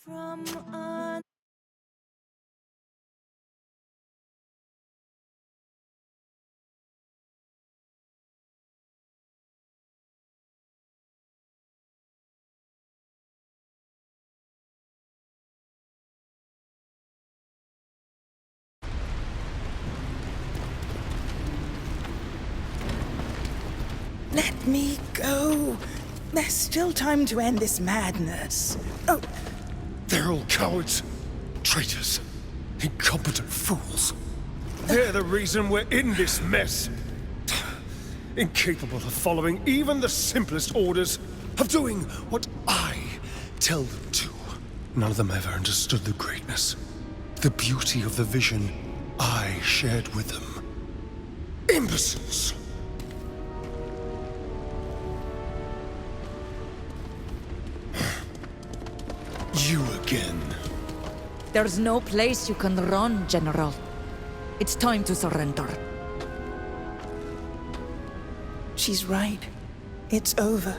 From a Let me go. There's still time to end this madness. Oh, They're all cowards, traitors, incompetent fools. They're the reason we're in this mess. Incapable of following even the simplest orders, of doing what I tell them to. None of them ever understood the greatness, the beauty of the vision I shared with them. Imbeciles! You again. There's no place you can run, General. It's time to surrender. she's right. It's over.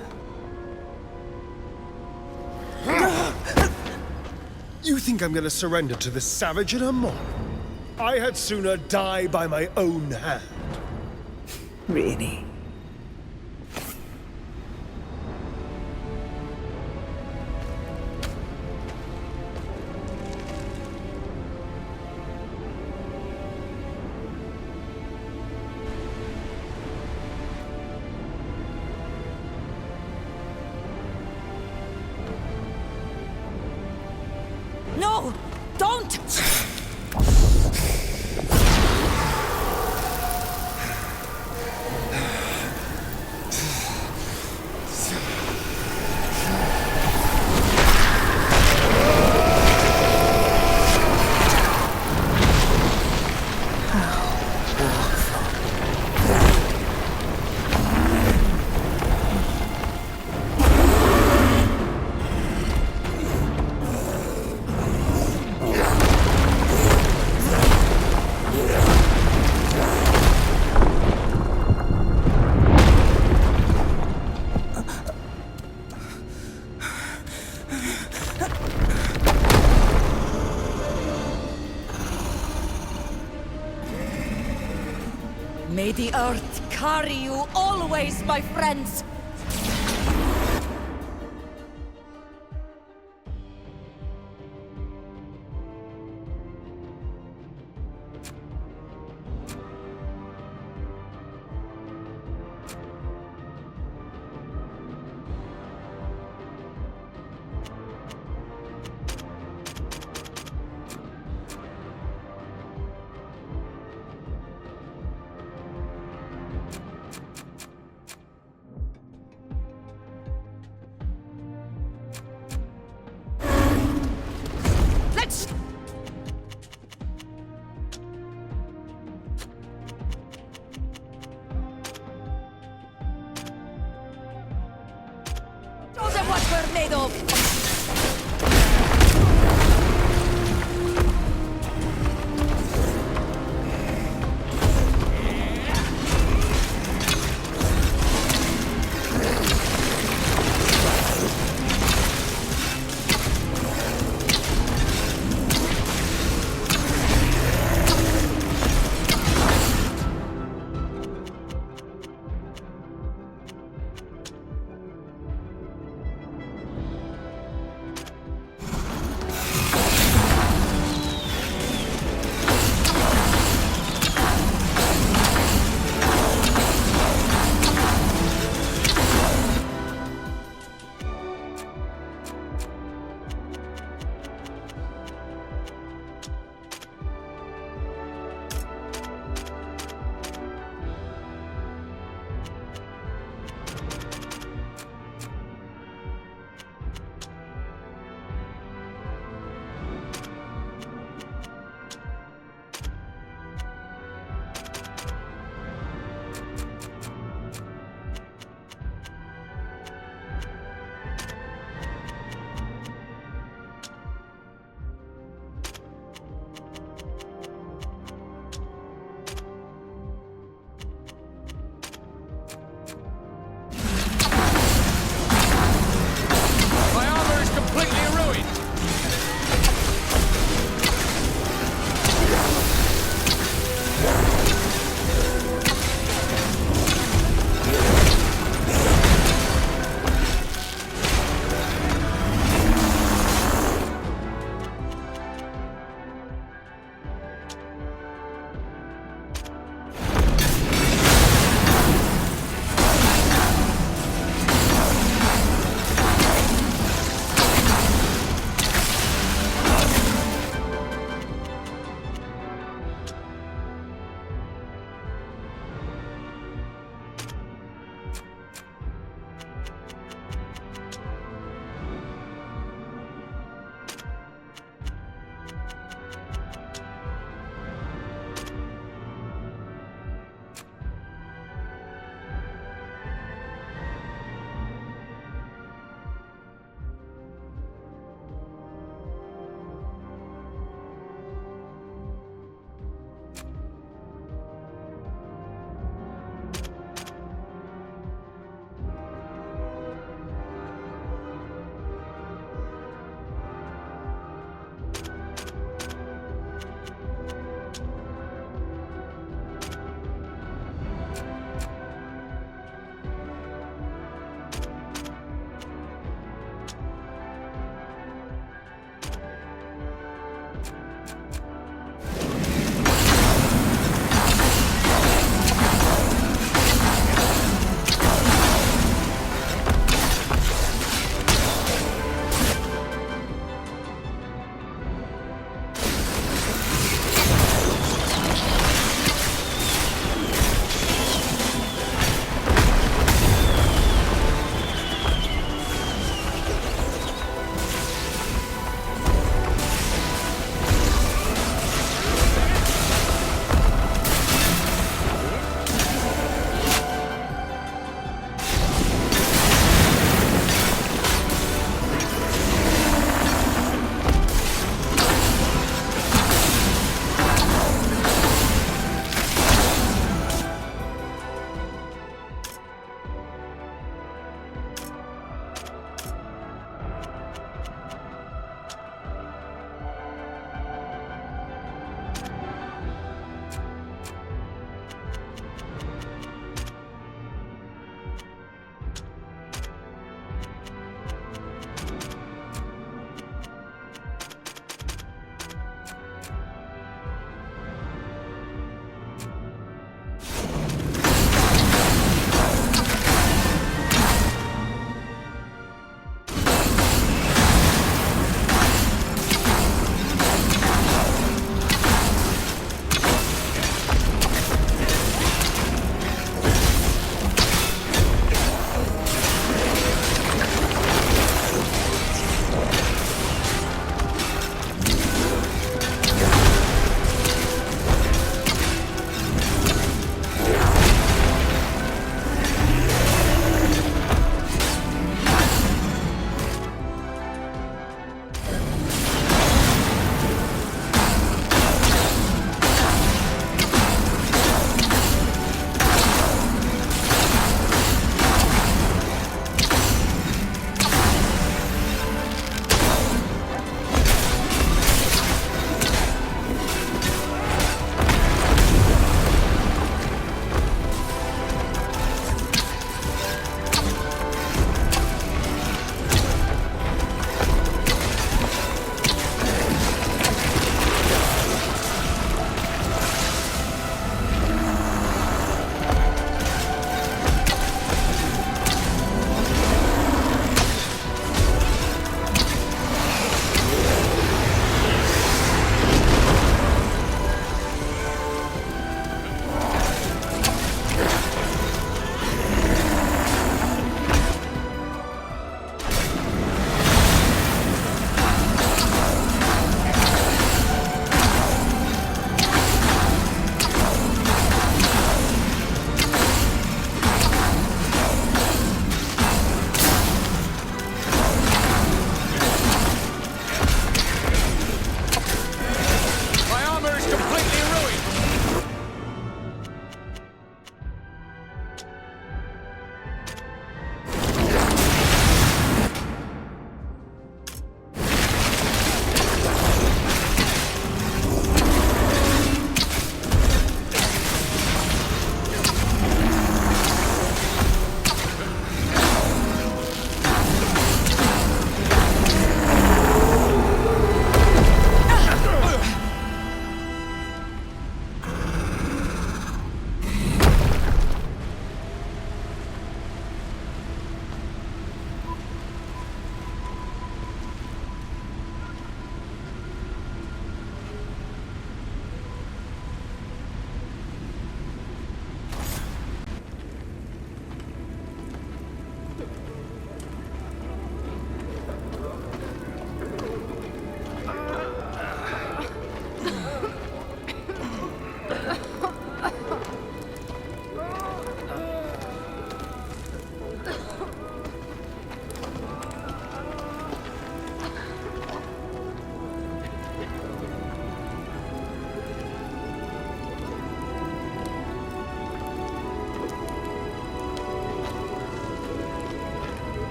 You think I'm gonna surrender to this savage and her mob? I had sooner die by my own hand. Really? No! Don't! May the earth carry you always, my friends! Let's... show them what we're made of!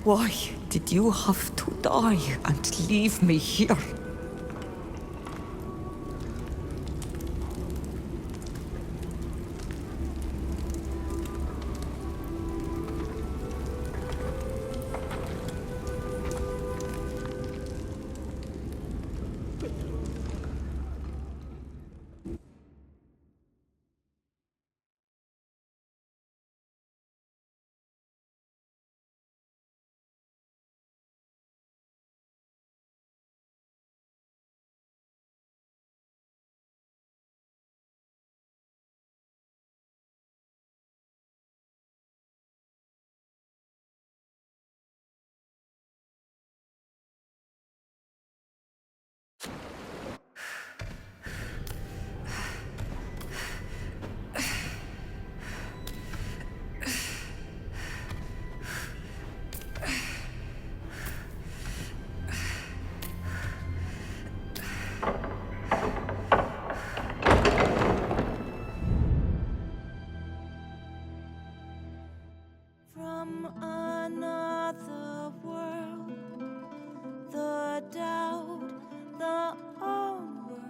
Why did you have to die and leave me here? From another world, the doubt, the onward,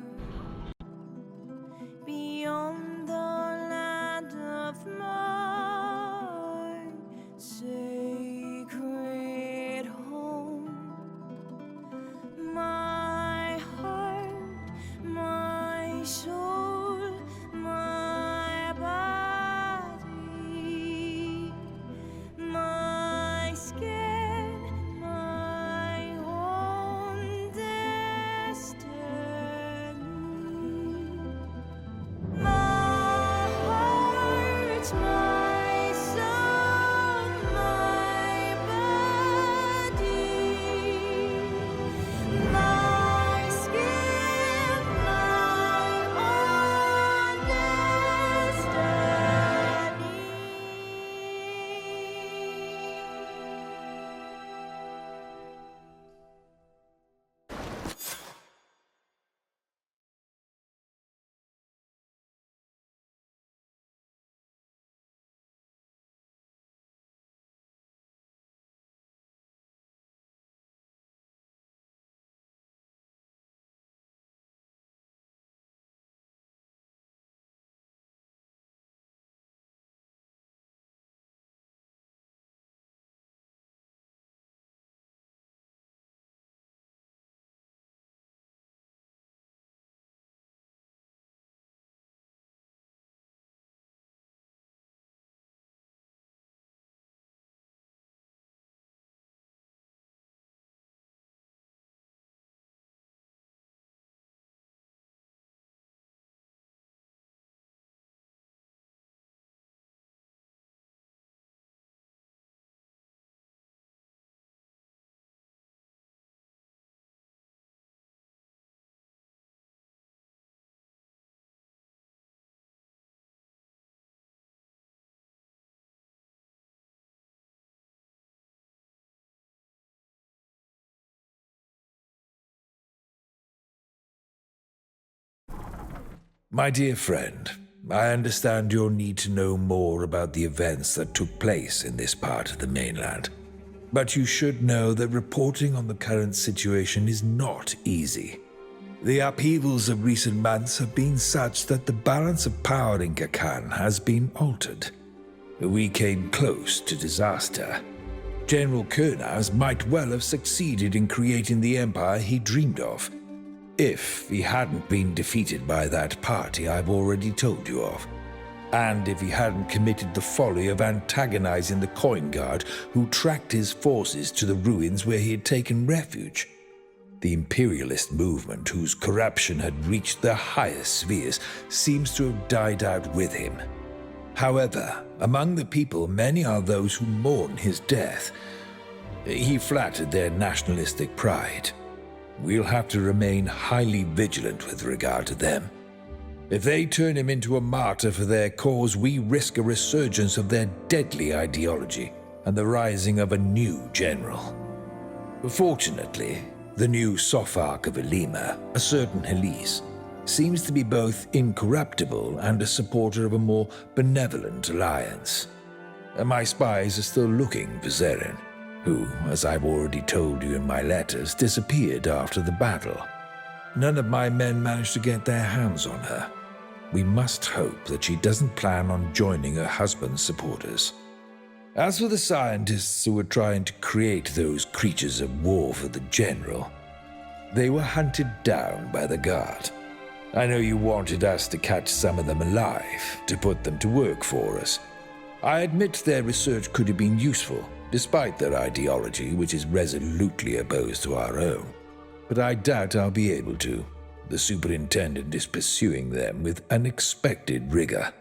beyond the land of my sacred home. My heart, my soul, my body, my skin, my own destiny. My heart, my soul, my body, my skin, my own destiny. My dear friend, I understand you'll need to know more about the events that took place in this part of the mainland. But you should know that reporting on the current situation is not easy. The upheavals of recent months have been such that the balance of power in Kakan has been altered. We came close to disaster. General Kurnaz might well have succeeded in creating the empire he dreamed of, if he hadn't been defeated by that party I've already told you of, and if he hadn't committed the folly of antagonizing the Coin Guard who tracked his forces to the ruins where he had taken refuge. The imperialist movement, whose corruption had reached the highest spheres, seems to have died out with him. However, among the people, many are those who mourn his death. He flattered their nationalistic pride. We'll have to remain highly vigilant with regard to them. If they turn him into a martyr for their cause, we risk a resurgence of their deadly ideology and the rising of a new general. Fortunately, the new Sopharch of Elima, a certain Helis, seems to be both incorruptible and a supporter of a more benevolent alliance. My spies are still looking for Zeren. who, as I've already told you in my letters, disappeared after the battle. None of my men managed to get their hands on her. We must hope that she doesn't plan on joining her husband's supporters. As for the scientists who were trying to create those creatures of war for the general, they were hunted down by the guard. I know you wanted us to catch some of them alive, to put them to work for us. I admit their research could have been useful, despite their ideology, which is resolutely opposed to our own. But I doubt I'll be able to. The superintendent is pursuing them with unexpected rigor.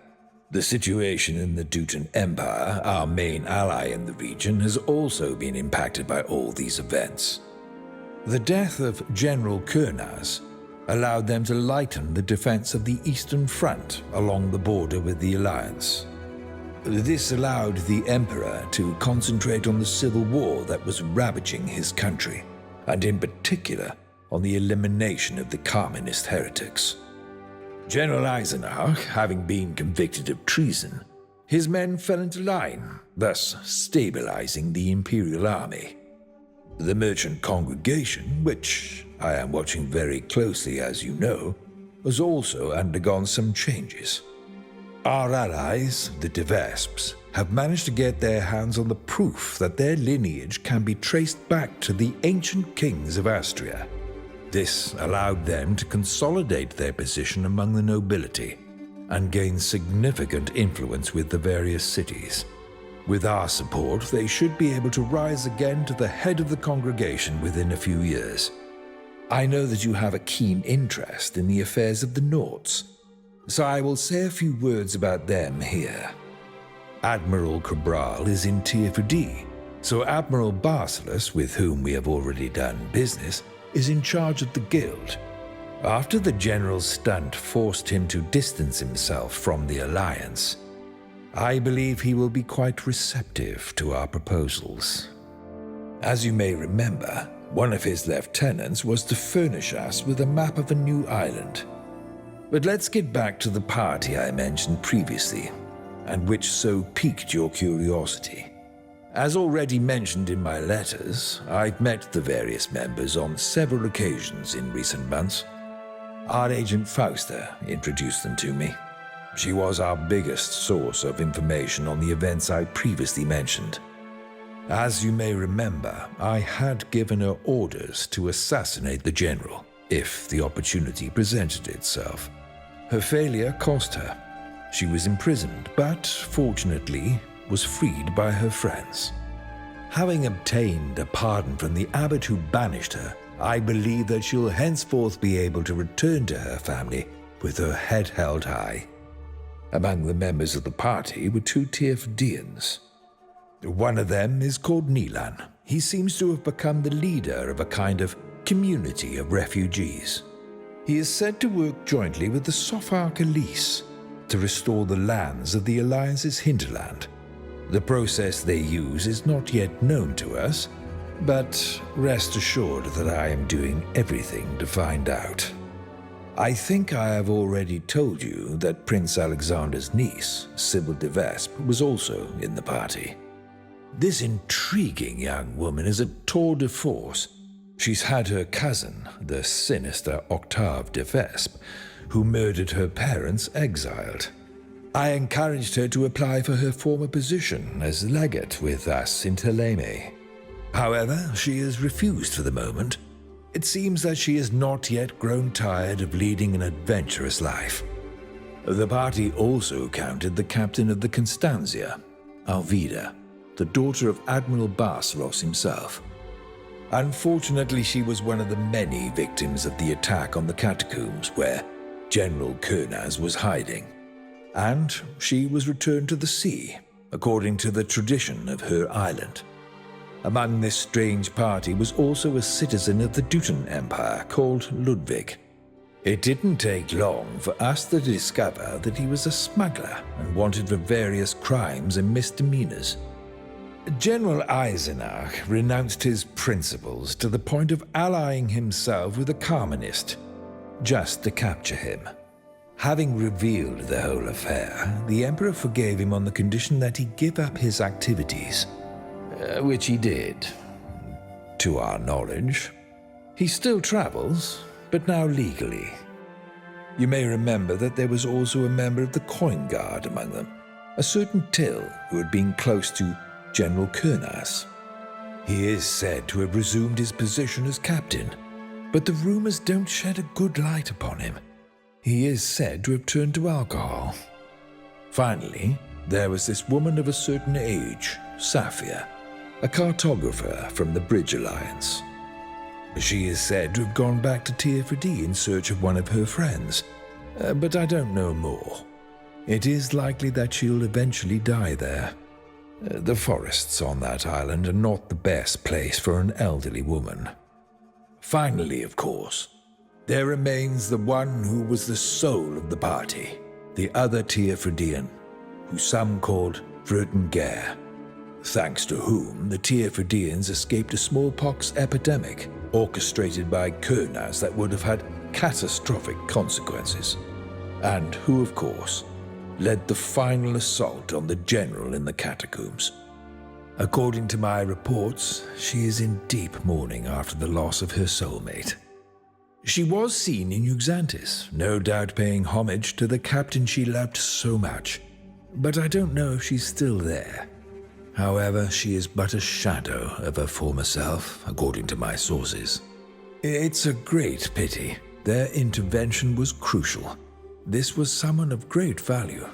The situation in the Dutan Empire, our main ally in the region, has also been impacted by all these events. The death of General Kurnaz allowed them to lighten the defense of the Eastern Front along the border with the Alliance. This allowed the Emperor to concentrate on the civil war that was ravaging his country, and in particular on the elimination of the communist heretics. General Eisenach, having been convicted of treason, his men fell into line, thus stabilizing the Imperial Army. The merchant congregation, which I am watching very closely as you know, has also undergone some changes. Our allies, the de Vesps, have managed to get their hands on the proof that their lineage can be traced back to the ancient kings of Astria. This allowed them to consolidate their position among the nobility and gain significant influence with the various cities. With our support, they should be able to rise again to the head of the congregation within a few years. I know that you have a keen interest in the affairs of the Norts, so I will say a few words about them here. Admiral Cabral is in Tier 4D, so Admiral Barcelus, with whom we have already done business, is in charge of the guild. After the general's stunt forced him to distance himself from the Alliance, I believe he will be quite receptive to our proposals. As you may remember, one of his lieutenants was to furnish us with a map of a new island. But let's get back to the party I mentioned previously, and which so piqued your curiosity. As already mentioned in my letters, I've met the various members on several occasions in recent months. Our agent Fausta introduced them to me. She was our biggest source of information on the events I previously mentioned. As you may remember, I had given her orders to assassinate the general, if the opportunity presented itself. Her failure cost her. She was imprisoned, but fortunately was freed by her friends. Having obtained a pardon from the abbot who banished her, I believe that she'll henceforth be able to return to her family with her head held high. Among the members of the party were 2 Tier 4Dians. One of them is called Nilan. He seems to have become the leader of a kind of community of refugees. He is said to work jointly with the Sopharch Elise to restore the lands of the Alliance's hinterland. The process they use is not yet known to us, but rest assured that I am doing everything to find out. I think I have already told you that Prince Alexander's niece, Sybil de Vesp, was also in the party. This intriguing young woman is a tour de force. She's had her cousin, the sinister Octave de Vesp, who murdered her parents, exiled. I encouraged her to apply for her former position as legate with us in Teleme. However, she has refused for the moment. It seems that she has not yet grown tired of leading an adventurous life. The party also counted the captain of the Constantia, Alvida, the daughter of Admiral Barcelos himself. Unfortunately, she was one of the many victims of the attack on the catacombs where General Kurnaz was hiding, and she was returned to the sea, according to the tradition of her island. Among this strange party was also a citizen of the Dutan Empire called Ludwig. It didn't take long for us to discover that he was a smuggler and wanted for various crimes and misdemeanors. General Eisenach renounced his principles to the point of allying himself with a communist, just to capture him. Having revealed the whole affair, the Emperor forgave him on the condition that he give up his activities. which he did, to our knowledge. He still travels, but now legally. You may remember that there was also a member of the Coin Guard among them, a certain Till who had been close to General Kurnas. He is said to have resumed his position as captain, but the rumors don't shed a good light upon him. He is said to have turned to alcohol. Finally, there was this woman of a certain age, Safia, a cartographer from the Bridge Alliance. She is said to have gone back to Tier-4D in search of one of her friends, but I don't know more. It is likely that she'll eventually die there. The forests on that island are not the best place for an elderly woman. Finally, of course, there remains the one who was the soul of the party, the other Tier-4Dian, who some called Vrutengare, thanks to whom the Tier-4Dians escaped a smallpox epidemic orchestrated by Kurnas that would have had catastrophic consequences, and who, of course, led the final assault on the general in the catacombs. According to my reports, she is in deep mourning after the loss of her soulmate. She was seen in Uxantis, no doubt paying homage to the captain she loved so much, but I don't know if she's still there. However, she is but a shadow of her former self, according to my sources. It's a great pity. Their intervention was crucial. This was someone of great value.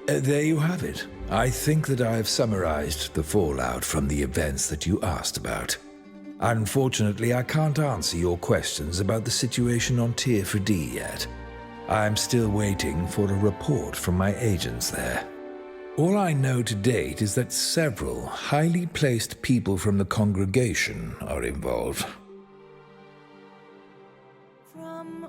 There you have it. I think that I have summarized the fallout from the events that you asked about. Unfortunately, I can't answer your questions about the situation on Tier-4D yet. I'm still waiting for a report from my agents there. All I know to date is that several highly placed people from the congregation are involved. From